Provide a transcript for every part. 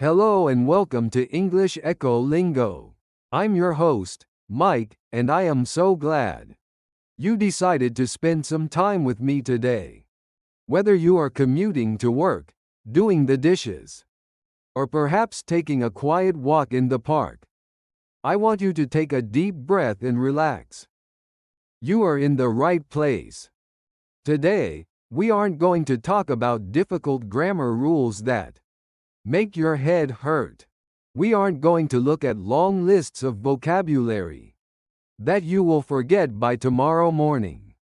Hello and welcome to English EchoLingo. I'm your host, Mike, and I am so glad you decided to spend some time with me today. Whether you are commuting to work, doing the dishes, or perhaps taking a quiet walk in the park, I want you to take a deep breath and relax. You are in the right place. Today, we aren't going to talk about difficult grammar rules that make your head hurt. We aren't going to look at long lists of vocabulary that you will forget by tomorrow morning.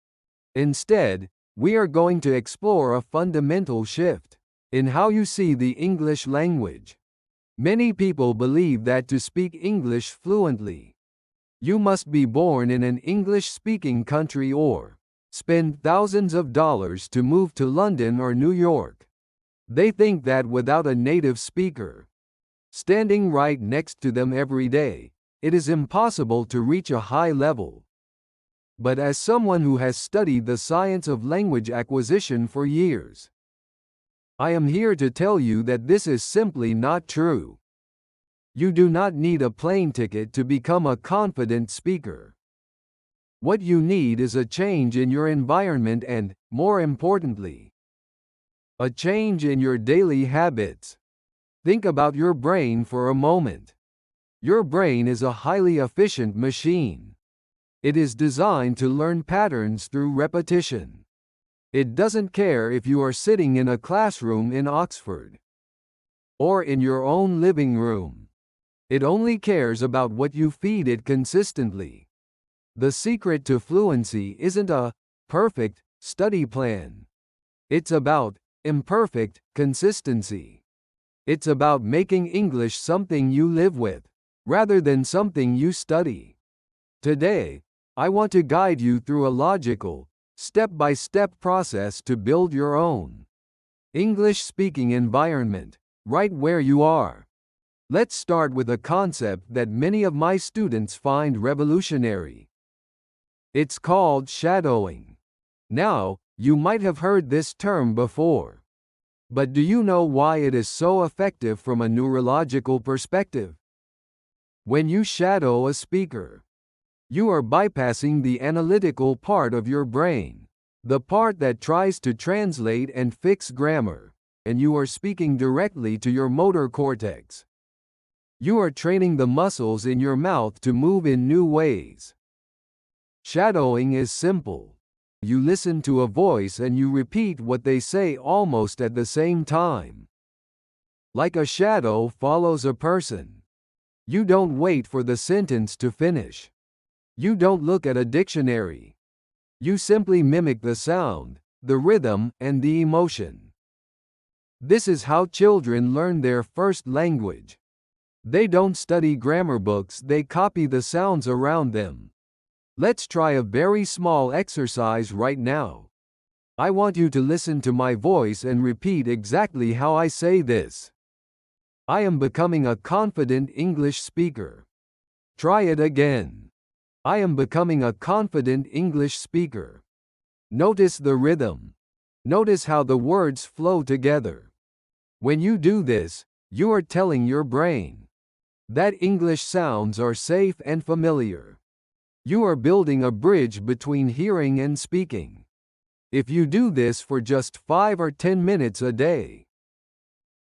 Instead, we are going to explore a fundamental shift in how you see the English language. Many people believe that to speak English fluently, you must be born in an English-speaking country or spend thousands of dollars to move to London or New York. They think that without a native speaker standing right next to them every day, it is impossible to reach a high level. But as someone who has studied the science of language acquisition for years, I am here to tell you that this is simply not true. You do not need a plane ticket to become a confident speaker. What you need is a change in your environment and, more importantly, a change in your daily habits. Think about your brain for a moment. Your brain is a highly efficient machine. It is designed to learn patterns through repetition. It doesn't care if you are sitting in a classroom in Oxford or in your own living room. It only cares about what you feed it consistently. The secret to fluency isn't a perfect study plan. It's about imperfect consistency. It's about making English something you live with, rather than something you study. Today, I want to guide you through a logical, step-by-step process to build your own English-speaking environment, right where you are. Let's start with a concept that many of my students find revolutionary. It's called shadowing. Now, you might have heard this term before. But do you know why it is so effective from a neurological perspective? When you shadow a speaker, you are bypassing the analytical part of your brain, the part that tries to translate and fix grammar, and you are speaking directly to your motor cortex. You are training the muscles in your mouth to move in new ways. Shadowing is simple. You listen to a voice and you repeat what they say almost at the same time. Like a shadow follows a person. You don't wait for the sentence to finish. You don't look at a dictionary. You simply mimic the sound, the rhythm, and the emotion. This is how children learn their first language. They don't study grammar books, they copy the sounds around them. Let's try a very small exercise right now. I want you to listen to my voice and repeat exactly how I say this. I am becoming a confident English speaker. Try it again. I am becoming a confident English speaker. Notice the rhythm. Notice how the words flow together. When you do this, you are telling your brain that English sounds are safe and familiar. You are building a bridge between hearing and speaking. If you do this for just 5 or 10 minutes a day,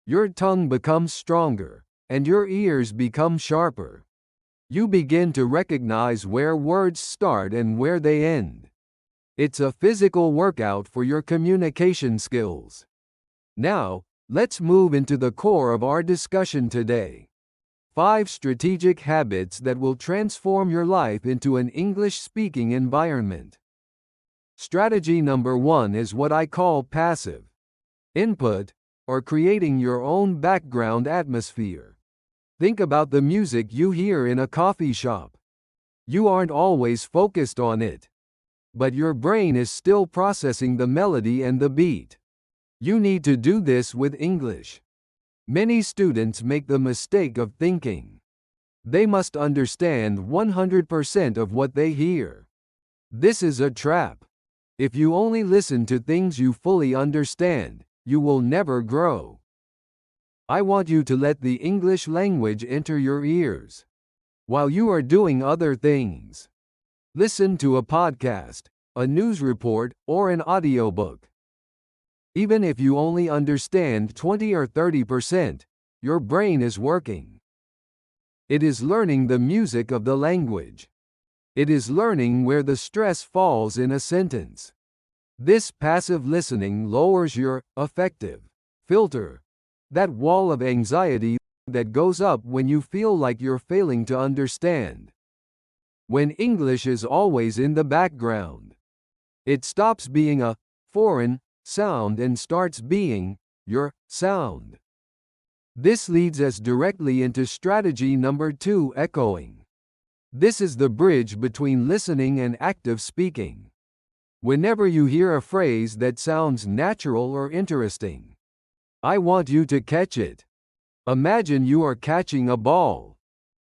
your tongue becomes stronger, and your ears become sharper. You begin to recognize where words start and where they end. It's a physical workout for your communication skills. Now, let's move into the core of our discussion today. 5 strategic habits that will transform your life into an English-speaking environment. Strategy number 1 is what I call passive input, or creating your own background atmosphere. Think about the music you hear in a coffee shop. You aren't always focused on it, but your brain is still processing the melody and the beat. You need to do this with English. Many students make the mistake of thinking they must understand 100% of what they hear. This is a trap. If you only listen to things you fully understand, you will never grow. I want you to let the English language enter your ears while you are doing other things. Listen to a podcast, a news report, or an audiobook. Even if you only understand 20 or 30%, your brain is working. It is learning the music of the language. It is learning where the stress falls in a sentence. This passive listening lowers your affective filter, that wall of anxiety that goes up when you feel like you're failing to understand. When English is always in the background, it stops being a foreign sound and starts being your sound. This leads us directly into strategy number 2, echoing. This is the bridge between listening and active speaking. Whenever you hear a phrase that sounds natural or interesting, I want you to catch it. Imagine you are catching a ball.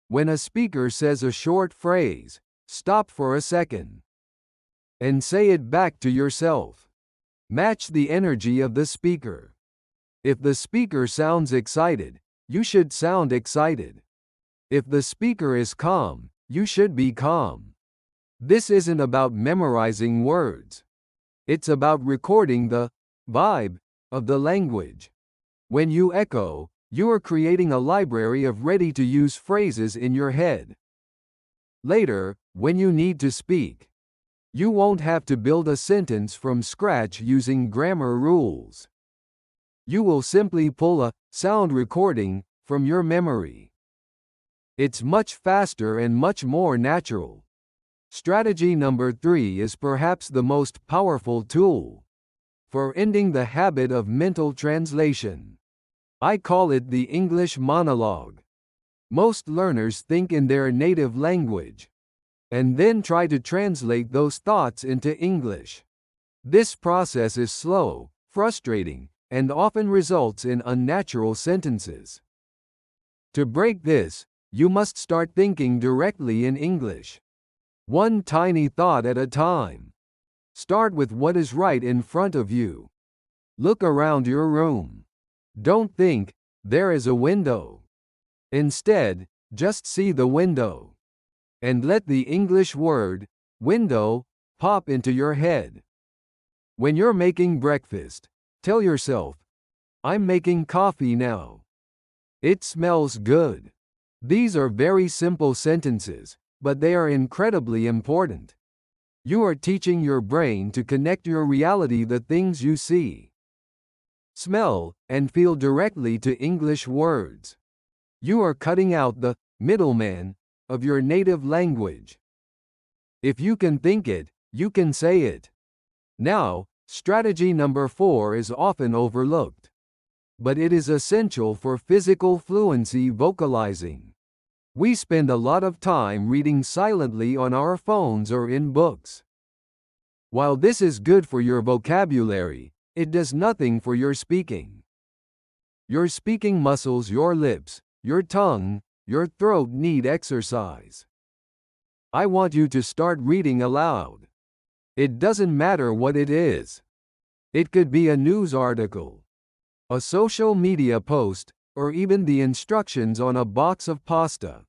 When a speaker says a short phrase, stop for a second and say it back to yourself. Match the energy of the speaker. If the speaker sounds excited, you should sound excited. If the speaker is calm, you should be calm. This isn't about memorizing words. It's about recording the vibe of the language. When you echo, you are creating a library of ready-to-use phrases in your head. Later, when you need to speak, you won't have to build a sentence from scratch using grammar rules. You will simply pull a sound recording from your memory. It's much faster and much more natural. Strategy number 3 is perhaps the most powerful tool for ending the habit of mental translation. I call it the English monologue. Most learners think in their native language and then try to translate those thoughts into English. This process is slow, frustrating, and often results in unnatural sentences. To break this, you must start thinking directly in English. One tiny thought at a time. Start with what is right in front of you. Look around your room. Don't think, there is a window. Instead, just see the window. And let the English word, window, pop into your head. When you're making breakfast, tell yourself, I'm making coffee now. It smells good. These are very simple sentences, but they are incredibly important. You are teaching your brain to connect your reality, the things you see, smell, and feel directly to English words. You are cutting out the middleman of your native language. If you can think it, you can say it. Now, strategy number 4 is often overlooked, but it is essential for physical fluency vocalizing. We spend a lot of time reading silently on our phones or in books. While this is good for your vocabulary, it does nothing for your speaking. Your speaking muscles, your lips, your tongue, your throat need exercise. I want you to start reading aloud. It doesn't matter what it is. It could be a news article, a social media post, or even the instructions on a box of pasta.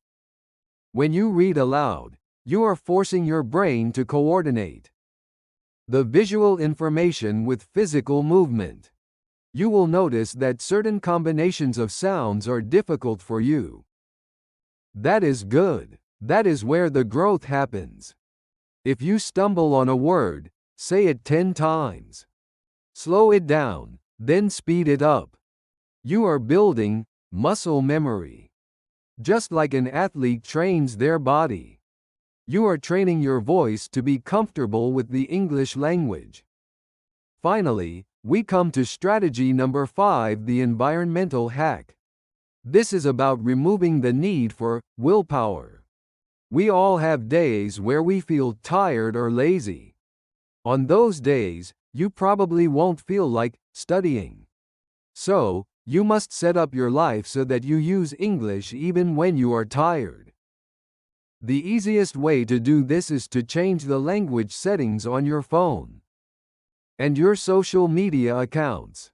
When you read aloud, you are forcing your brain to coordinate the visual information with physical movement. You will notice that certain combinations of sounds are difficult for you. That is good. That is where the growth happens. If you stumble on a word, say it 10 times. Slow it down, then speed it up. You are building muscle memory. Just like an athlete trains their body, you are training your voice to be comfortable with the English language. Finally, we come to strategy number 5, the environmental hack. This is about removing the need for willpower. We all have days where we feel tired or lazy. On those days, you probably won't feel like studying. So, you must set up your life so that you use English even when you are tired. The easiest way to do this is to change the language settings on your phone and your social media accounts.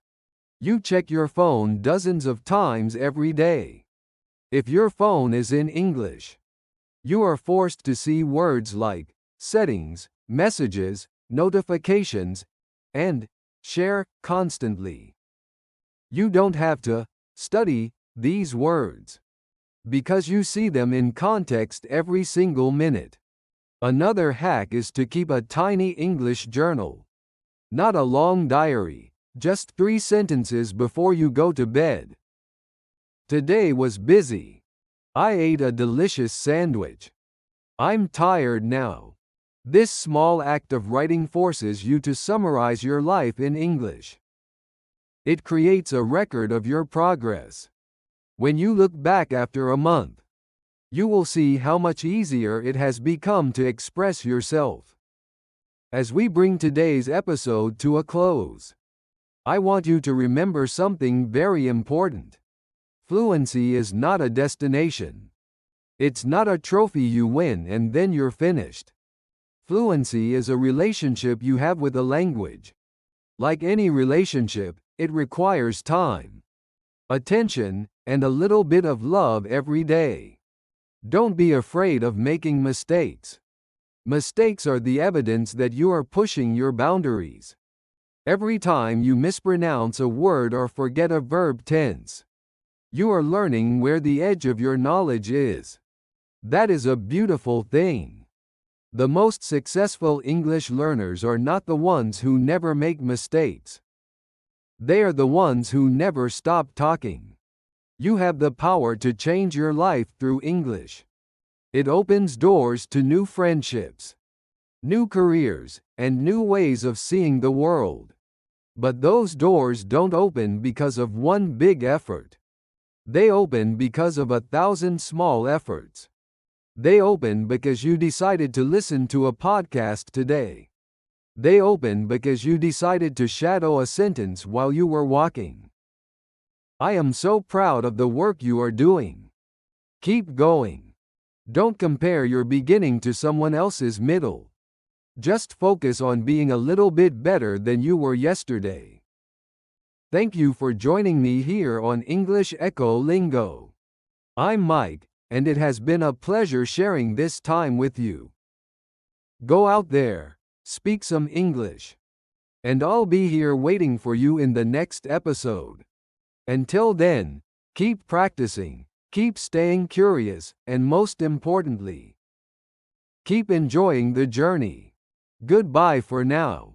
You check your phone dozens of times every day. If your phone is in English, you are forced to see words like settings, messages, notifications, and share constantly. You don't have to study these words because you see them in context every single minute. Another hack is to keep a tiny English journal. Not a long diary, just 3 sentences before you go to bed. Today was busy. I ate a delicious sandwich. I'm tired now. This small act of writing forces you to summarize your life in English. It creates a record of your progress. When you look back after a month, you will see how much easier it has become to express yourself. As we bring today's episode to a close, I want you to remember something very important. Fluency is not a destination. It's not a trophy you win and then you're finished. Fluency is a relationship you have with a language. Like any relationship, it requires time, attention, and a little bit of love every day. Don't be afraid of making mistakes. Mistakes are the evidence that you are pushing your boundaries. Every time you mispronounce a word or forget a verb tense, you are learning where the edge of your knowledge is. That is a beautiful thing. The most successful English learners are not the ones who never make mistakes. They are the ones who never stop talking. You have the power to change your life through English. It opens doors to new friendships, new careers, and new ways of seeing the world. But those doors don't open because of one big effort. They open because of 1,000 small efforts. They open because you decided to listen to a podcast today. They open because you decided to shadow a sentence while you were walking. I am so proud of the work you are doing. Keep going. Don't compare your beginning to someone else's middle. Just focus on being a little bit better than you were yesterday. Thank you for joining me here on English EchoLingo. I'm Mike, and it has been a pleasure sharing this time with you. Go out there, speak some English. And I'll be here waiting for you in the next episode. Until then, keep practicing, keep staying curious, and most importantly, keep enjoying the journey. Goodbye for now.